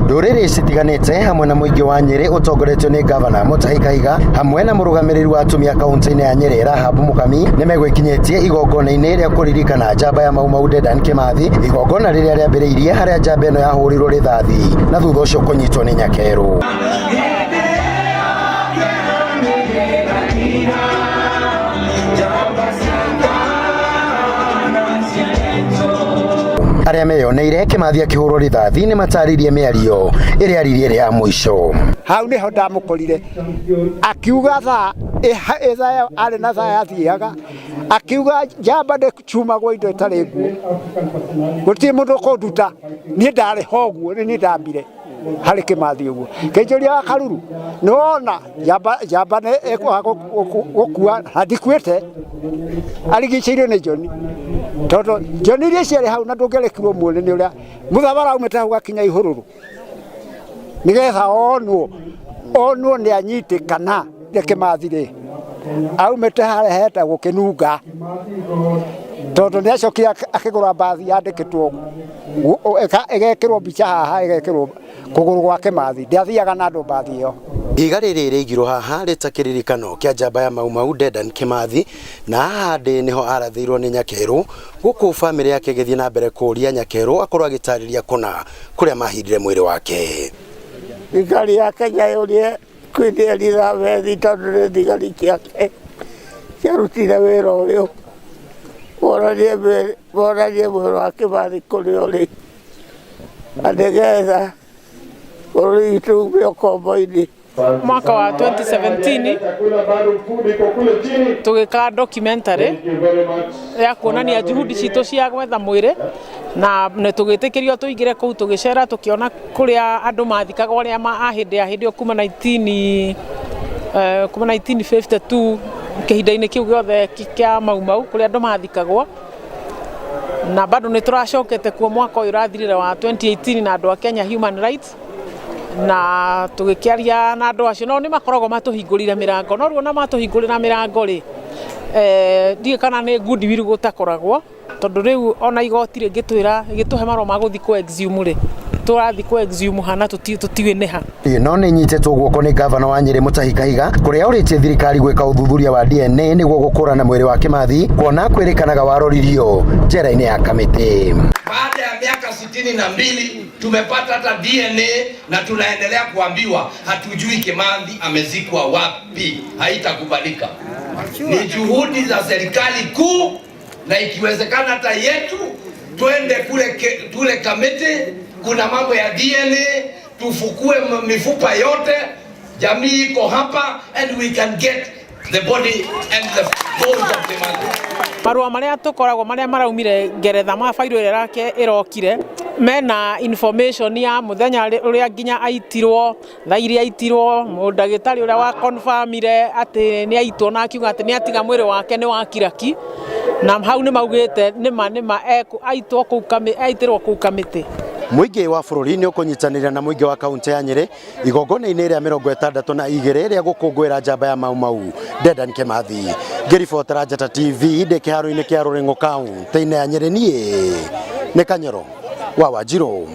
nduriri citiganite hamwe na muingi wa Nyeri utongoretio ni Governor Mutahi Kahiga hamwe na murugamiriri wa atumia kaunti-ini ya Nyeri Rahabu Mukami nimegwikinyitie igongona-ini ria kuririkana njamba ya Mau Mau Dedan Kimathi, igongona riria riambiriirie haria njamba ino yahurirwo rithathi na thutha ucio kunyitwo ni nyakeru. Aria meyoneire Kimathi akihurwo rithathi ni mataririe miario iria aririe ria mwisho. Hau niho ndamukorire akiuga tha eza ari na tha yathiaga akiuga njamba de chumagwo indo itari nguo guti mundu kunduta ni ndari hoguo ni ndambire hari Kimathi uguo kinjuria wa Karuru nona njamba ne gukua handikuite arigicirio ni Joni toto Joni ria ciari hau na ndungerekirwo muone ni uria muthabara umete hau gakinya ihururu nigetha onwo ni anyitikana ni Kimathi ri aumete haria hetagwo Kinunga tondu ni acokire akigura mbathi yandikitwo egekirwo mbica haha egekirwo kuguru gwa Kimathi ndiathiaga na andu mbathi iyo. Iga riri rigirwo haha ritakiririkano kia njamba ya Mau Mau Dedan Kimathi na haha ndi niho arathirwo ni nyakeru guku family yake githie na mbere kuria nyakeru akorwo agitariria kuna kuria mahirire mwiri wake. Thigari ya Kenya yurie kwindirira wethi tondu ni thigari kiake ciarutire wira uyu worarie mwiri wa Kimathi kuria uri adegetha uri itubio kombo-ini. Mwaka wa 2017 tugika documentary ya kuonania juhudi citu cia gwetha mwiri na tugitikirio tuigire kuu tugicera tukiona kuria andu mathikaga uria ahindi kuma 1952 kihinda-ini kiu giothe kia Mau Mau kuria andu mathikagwo na bado ni turacokete kuo mwaka uyu rathirire wa 2018 na andu a Kenya Human Rights na tugikiaria na andu acio no ni makoragwo matuhingurire mirango no ruona matuhingurira mirango ri ndige kana ni good will gutakoragwo tondu riu ona igoti rigitwira igituhe maro maguthi ku exhume ri turathi ku exhume hana tutiweneha no ni nyitetwo guoko ni Governor wa Nyeri Mutahi Kahiga kuria uritie thirikari gwika uthuthuria wa DNA niguo gukurana mwiri wa Kimathi kuona kwirikanaga waroririo njera-ini ya Kamiti. Baada ya miaka 62 tumepata hata DNA na tunaendelea kuambiwa hatujui Kimathi amezikwa wapi. Haitakubalika. Ni juhudi za serikali kuu na ikiwezekana hata yetu twende kule Kamiti, kuna mambo ya DNA, tufukue mifupa yote, jamii iko hapa and we can get the body and the bones of Kimathi. Marua maria tukoragwo maria maraumire Ngeretha ma fairo yake irokire mena information ya muthenya uria nginya aitirwo thairi aitirwo mudagitari uria wa confirmire ati ni aitwo na akiuga ati ni atiga mwiri wake ni wa kiraki na hau ni maugite nima aitwo aitirwo ku Kamiti. Muingi wa bururi ni ukunyitanira na muingi wa kaunti ya Nyeri igongona-ini ria 62 ria gukungwira njamba ya Mau Mau Dedan Kimathi. Ngiribotera Njata TV ndi kiharo-ini kia Ruring'o kaunti-ini ya Nyeri ni Kanyoro wa Wanjiru.